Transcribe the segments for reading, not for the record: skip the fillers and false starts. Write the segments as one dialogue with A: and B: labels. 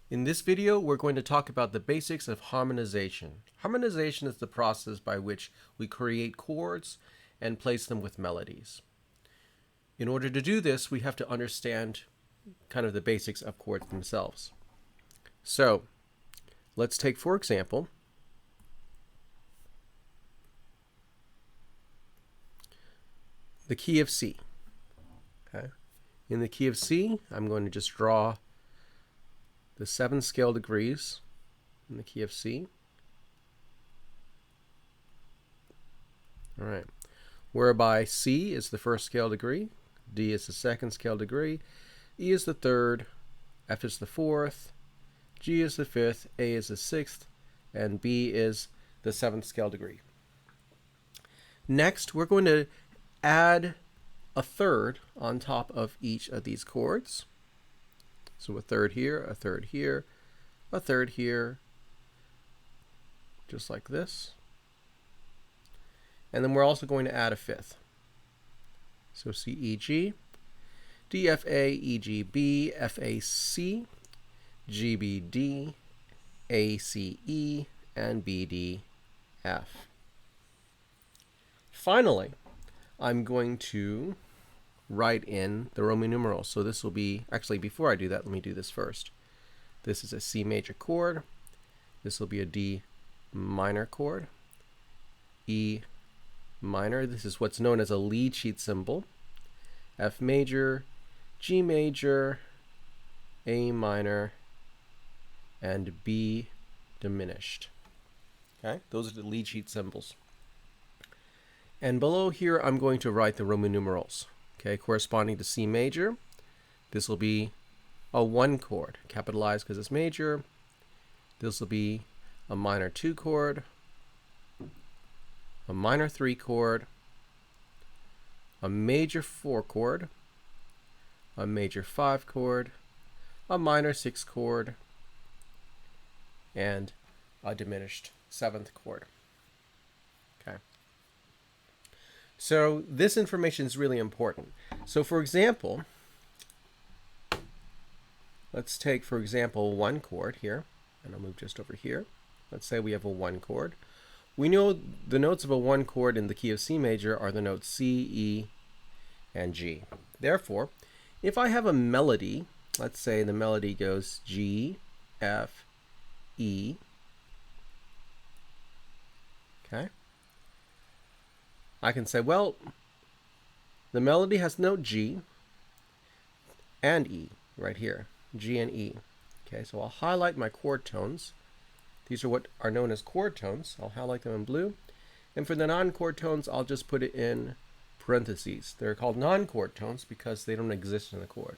A: In this video, we're going to talk about the basics of harmonization. Harmonization is the process by which we create chords and place them with melodies. In order to do this, we have to understand kind of the basics of chords themselves. So, let's take, for example, the key of C. Okay. In the key of C, I'm going to just draw the 7 scale degrees in the key of C. All right. Whereby C is the first scale degree, D is the second scale degree, E is the third, F is the fourth, G is the fifth, A is the sixth, and B is the seventh scale degree. Next, we're going to add a third on top of each of these chords. So a third here, a third here, a third here, just like this. And then we're also going to add a fifth. So C, E, G, D, F, A, E, G, B, F, A, C, G, B, D, A, C, E, and B, D, F. Finally, I'm going to write in the Roman numerals. So this will be, actually before I do that, let me do this first. This is a C major chord. This will be a D minor chord. E minor, this is what's known as a lead sheet symbol. F major, G major, A minor, and B diminished. Okay, those are the lead sheet symbols. And below here, I'm going to write the Roman numerals. Okay, corresponding to C major, this will be a 1 chord, capitalized because it's major. This will be a minor 2 chord, a minor 3 chord, a major 4 chord, a major 5 chord, a minor 6 chord, and a diminished 7th chord. Okay. So this information is really important. So for example, let's take, for example, 1 chord here, and I'll move just over here. Let's say we have a 1 chord. We know the notes of a 1 chord in the key of C major are the notes C, E, and G. Therefore, if I have a melody, let's say the melody goes G, F, E, okay? I can say, well, the melody has note G and E right here, G and E. Okay, so I'll highlight my chord tones. These are what are known as chord tones. I'll highlight them in blue. And for the non-chord tones, I'll just put it in parentheses. They're called non-chord tones because they don't exist in the chord.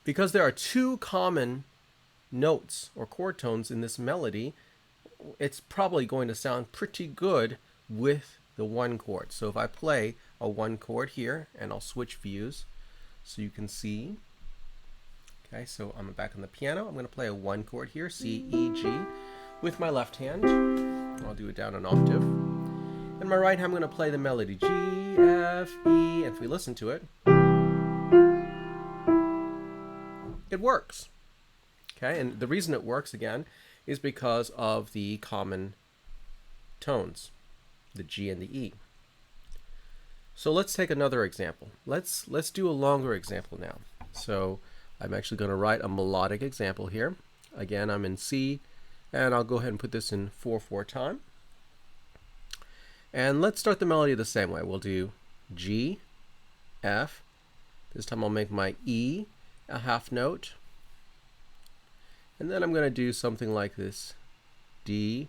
A: Because there are 2 common notes or chord tones in this melody, it's probably going to sound pretty good with the 1 chord. So if I play a 1 chord here, and I'll switch views so you can see. Okay, so I'm back on the piano. I'm going to play a 1 chord here, C, E, G, with my left hand. I'll do it down an octave. And my right hand, I'm going to play the melody G, F, E, and if we listen to it, it works. Okay, and the reason it works again is because of the common tones, the G and the E. So let's take another example. Let's do a longer example now. So I'm actually going to write a melodic example here. Again, I'm in C, and I'll go ahead and put this in 4/4 time. And let's start the melody the same way. We'll do G, F. This time I'll make my E a half note. And then I'm going to do something like this. D,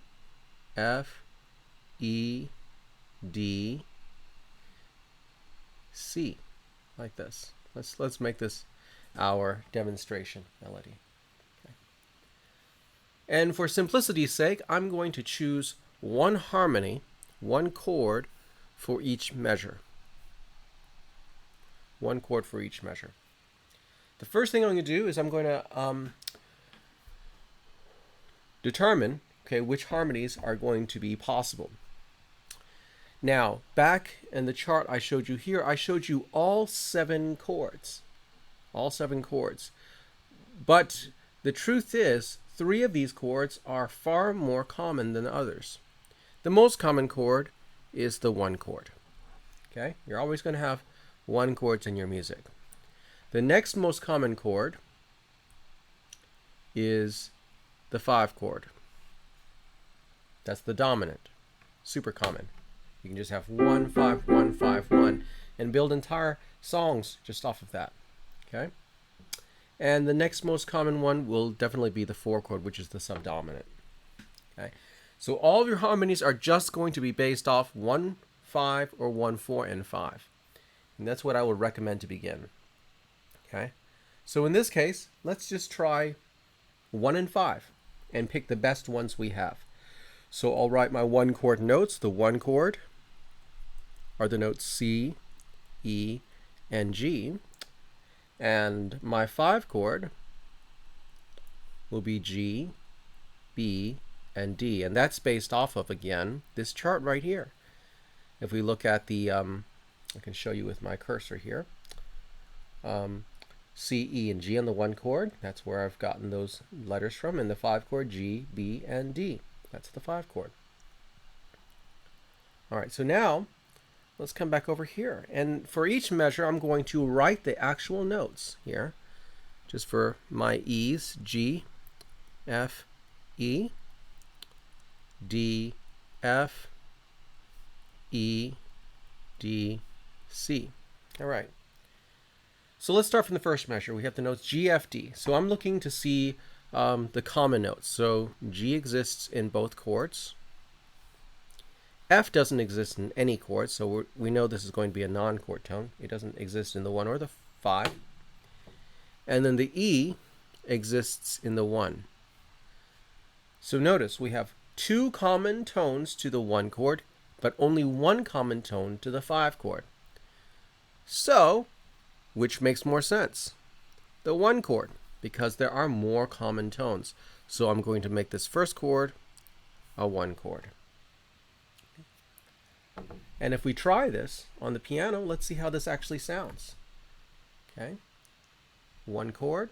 A: F, E, D, C, like this. Let's make this our demonstration melody. Okay. And for simplicity's sake, I'm going to choose 1 harmony, 1 chord for each measure. 1 chord for each measure. The first thing I'm going to do is I'm going to determine, okay, which harmonies are going to be possible. Now, back in the chart I showed you here, I showed you all 7 chords. All 7 chords. But the truth is, 3 of these chords are far more common than others. The most common chord is the 1 chord. Okay? You're always going to have 1 chords in your music. The next most common chord is the 5 chord. That's the dominant. Super common. You can just have 1, 5, 1, 5, 1 and build entire songs just off of that. Okay? And the next most common one will definitely be the 4 chord, which is the subdominant. Okay? So all of your harmonies are just going to be based off 1, 5, or 1, 4, and 5. And that's what I would recommend to begin. Okay? So in this case, let's just try 1 and 5 and pick the best ones we have. So I'll write my 1 chord notes. The 1 chord are the notes C, E, and G. And my 5 chord will be G, B, and D. And that's based off of, again, this chart right here. If we look at the, I can show you with my cursor here. C, E, and G on the 1 chord. That's where I've gotten those letters from. And the 5 chord, G, B, and D. That's the 5 chord. All right, so now let's come back over here. And for each measure, I'm going to write the actual notes here. Just for my E's, G, F, E, D, F, E, D, C. All right. So let's start from the first measure. We have the notes G, F, D. So I'm looking to see the common notes. So G exists in both chords. F doesn't exist in any chord, so we know this is going to be a non-chord tone. It doesn't exist in the 1 or the 5. And then the E exists in the 1. So notice we have 2 common tones to the 1 chord, but only 1 common tone to the 5 chord. So, which makes more sense? The 1 chord, because there are more common tones. So I'm going to make this first chord a 1 chord. And if we try this on the piano, let's see how this actually sounds. Okay, 1 chord.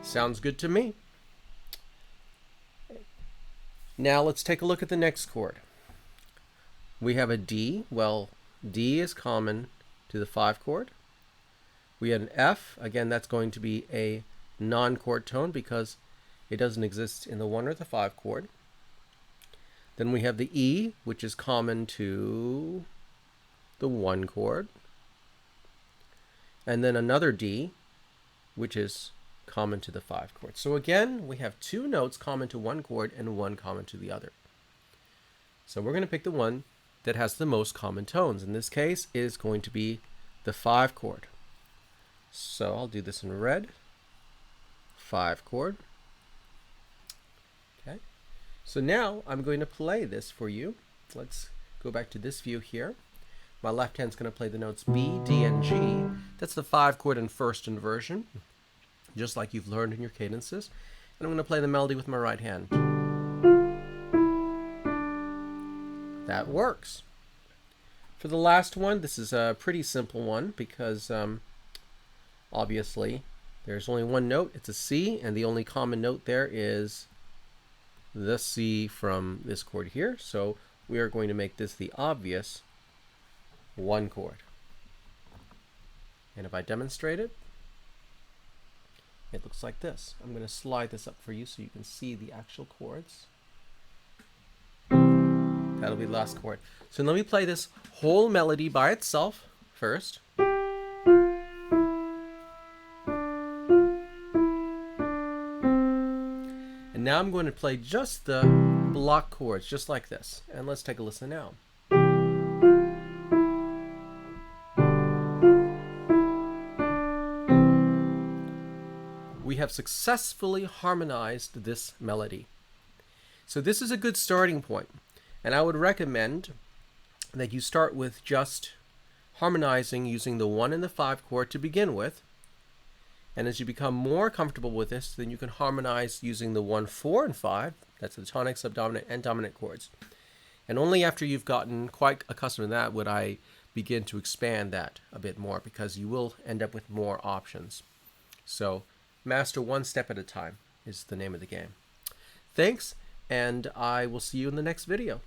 A: Sounds good to me. Now let's take a look at the next chord. We have a D. Well, D is common to the 5 chord. We have an F. Again, that's going to be a non-chord tone because it doesn't exist in the 1 or the 5 chord. Then we have the E, which is common to the 1 chord. And then another D, which is common to the 5 chord. So again, we have 2 notes common to 1 chord and 1 common to the other. So we're going to pick the one that has the most common tones. In this case, it is going to be the 5 chord. So I'll do this in red. 5 chord. Okay. So now I'm going to play this for you. Let's go back to this view here. My left hand's going to play the notes B, D, and G. That's the 5 chord in first inversion, just like you've learned in your cadences. And I'm going to play the melody with my right hand. That works. For the last one, this is a pretty simple one because obviously there's only 1 note. It's a C, and the only common note there is the C from this chord here. So we are going to make this the obvious 1 chord. And if I demonstrate it, it looks like this. I'm going to slide this up for you so you can see the actual chords. That'll be the last chord. So let me play this whole melody by itself first. And now I'm going to play just the block chords, just like this. And let's take a listen now. We have successfully harmonized this melody. So this is a good starting point. And I would recommend that you start with just harmonizing using the 1 and the 5 chord to begin with. And as you become more comfortable with this, then you can harmonize using the 1, 4, and 5. That's the tonic, subdominant, and dominant chords. And only after you've gotten quite accustomed to that would I begin to expand that a bit more, because you will end up with more options. So master one step at a time is the name of the game. Thanks, and I will see you in the next video.